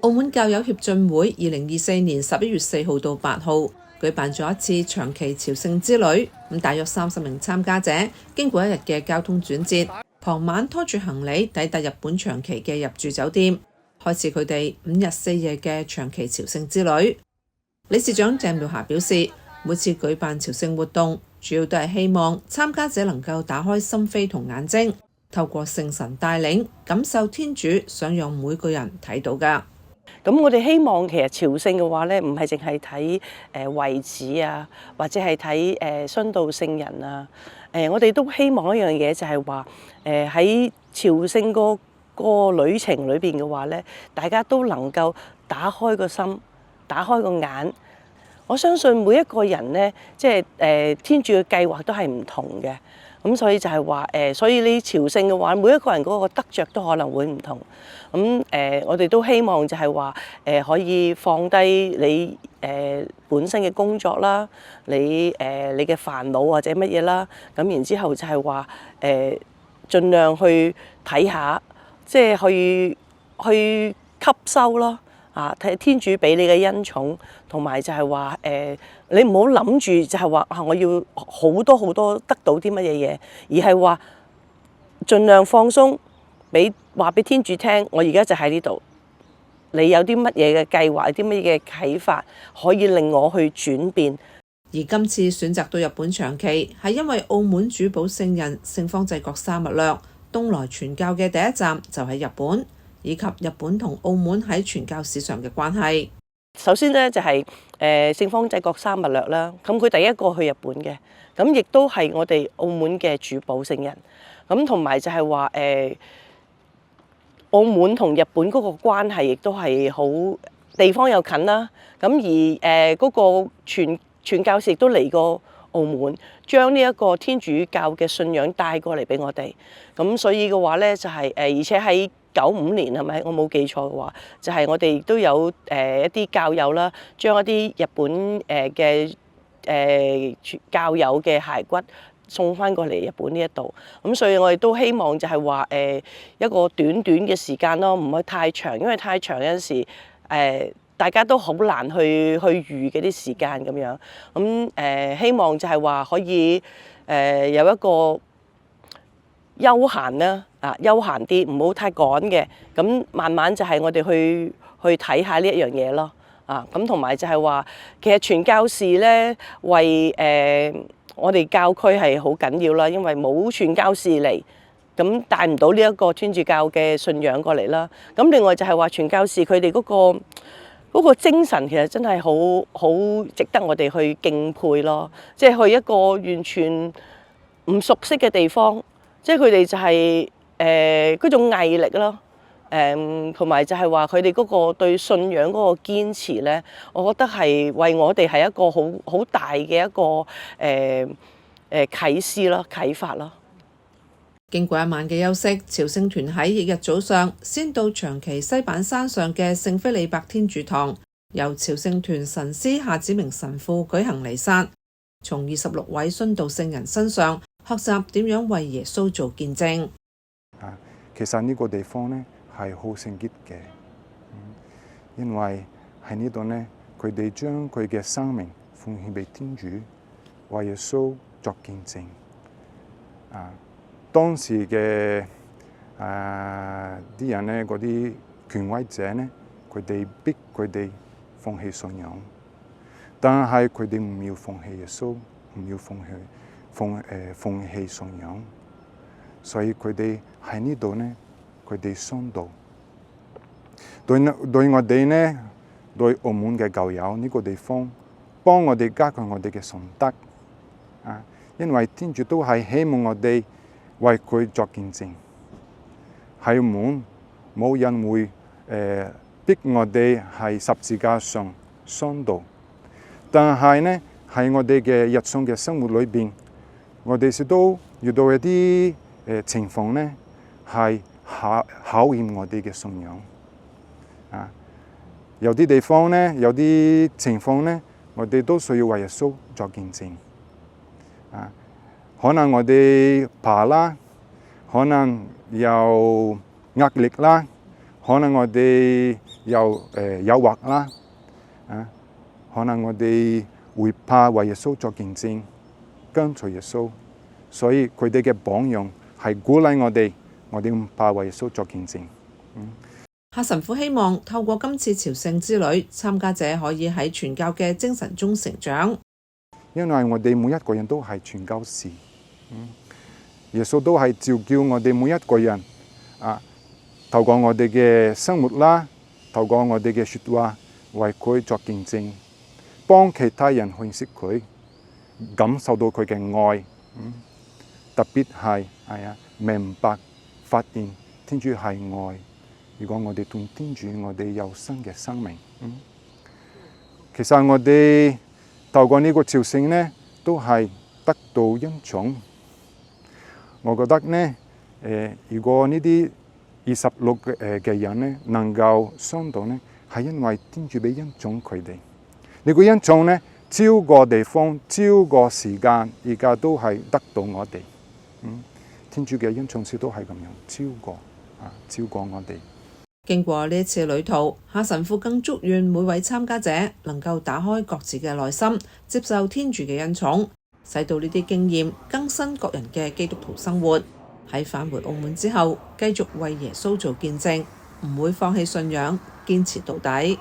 澳門教友協進會2024年11月4號到8號舉辦咗一次長期朝聖之旅，大約30名參加者經過一日嘅交通轉折，傍晚拖住行李抵達日本長崎嘅入住酒店，開始佢哋5日4夜嘅長期朝聖之旅。理事長鄭妙霞表示，每次舉辦朝聖活動，主要都係希望參加者能夠打開心扉同眼睛，透過聖神帶領，感受天主想讓每個人睇到㗎。咁我哋希望其實朝聖嘅話咧，唔係淨係睇遺址啊，或者係睇殉道聖人啊。我哋都希望一樣嘢就係話，喺朝聖個旅程裏邊嘅話咧，大家都能夠打開個心，打開個眼。我相信每一個人咧，即係天主嘅計劃都係唔同嘅。咁所以就係話所以你朝聖嘅話，每一個人嗰個得着都可能會唔同。咁我哋都希望就係話可以放低你本身嘅工作啦，你嘅煩惱或者乜嘢啦。咁然之後就係話盡量去睇下，即係去吸收咯。睇天主俾你嘅恩寵，同埋就係話你唔好諗住就係話我要好多好多得到啲乜嘢嘢，而係話盡量放鬆，話俾天主聽，我而家就喺呢度。你有啲乜嘢嘅計劃，有啲乜嘢嘅啟發，可以令我去轉變。而今次選擇到日本長崎，係因為澳門主保聖人聖方濟各沙勿略東來傳教嘅第一站就喺日本，以及日本同澳門喺傳教史上嘅關係。首先咧就係聖方濟各沙勿略啦，咁佢第一個去日本嘅，咁亦都係我哋澳門嘅主保聖人。咁同埋就係話澳門同日本嗰個關係亦都係好，地方又近啦。咁而嗰個傳教士亦都嚟過澳門，將呢一個天主教嘅信仰帶過嚟俾我哋。咁所以嘅話咧就係而且喺95年係咪？我冇記錯嘅話，就係我哋都有一啲教友啦，將一啲日本嘅教友嘅骸骨送翻過嚟日本呢一度。咁所以我哋都希望就係話一個短短嘅時間咯，唔可以太長，因為太長有陣時大家都好難去預嗰啲時間咁樣。咁希望就係話可以有一個休閒啦，休閒啲，唔好太趕嘅。咁慢慢就係我哋去睇下呢一樣嘢咯。咁同埋就係話，其實傳教士咧為我哋教區係好緊要啦，因為冇傳教士嚟，咁帶唔到呢一個天主教嘅信仰過嚟啦。咁另外就係話傳教士佢哋嗰個精神其實真係好值得我哋去敬佩咯。即係去一個完全唔熟悉嘅地方。即係佢哋就係嗰種毅力咯，同埋就係話佢哋嗰個對信仰嗰個堅持咧，我覺得係為我哋係一個好大嘅一個啟示咯、啟發咯。經過一晚嘅休息，朝聖團喺翌日早上先到長崎西板山上嘅聖菲利伯天主堂，由朝聖團神師夏子明神父舉行彌撒，從26位殉道聖人身上學習點樣為耶穌做見證。其實呢個地方呢係好聖潔嘅，因為喺呢度呢，佢哋將佢嘅生命奉獻俾天主，為耶穌作見證。當時嘅啲人呢，嗰啲權威者呢，佢哋逼佢哋放棄信仰，但係佢哋唔要放棄耶穌，唔要放棄信仰，所以佢哋喺呢度呢，佢哋殉道。對我哋呢，對澳門嘅教友呢個地方，幫我哋加強我哋嘅信德。因為天主都係希望我哋為佢作見證。喺澳門冇人會逼我哋喺十字架上殉道，但係呢，喺我哋嘅日常嘅生活裏邊，我哋亦都遇到一啲情況呢，係考驗我哋嘅信仰。有啲地方呢，有啲情況呢，我哋都需要為耶穌作見證。可能我哋怕啦，可能有壓力啦，可能我哋有誘惑啦，可能我哋會怕為耶穌作見證，跟隨耶穌，所以佢哋嘅榜樣係鼓勵我哋唔怕為耶穌作見證。夏神父希望透過今次朝聖之旅，參加者可以喺傳教嘅精神中成長。因為我哋每一個人都係傳教士，耶穌都係召叫我哋每一個人透過我哋嘅生活啦，透過我哋嘅説話，為佢作見證，幫其他人認識佢，感受到佢嘅愛，特別係明白發現天主係愛。如果我哋同天主，我哋有新嘅生命。其實我哋透過呢個朝聖呢，都係得到恩寵。我覺得呢，如果呢啲26嘅人呢能夠上到呢，係因為天主俾恩寵佢哋。呢個恩寵呢，超過地方、超過時間，而家都係得到我哋。天主嘅恩寵都係咁樣，超過我哋。經過呢一次旅途，夏神父更祝願每位參加者能夠打開各自嘅內心，接受天主嘅恩寵，使到呢啲經驗更新各人嘅基督徒生活。喺返回澳門之後，繼續為耶穌做見證，唔會放棄信仰，堅持到底。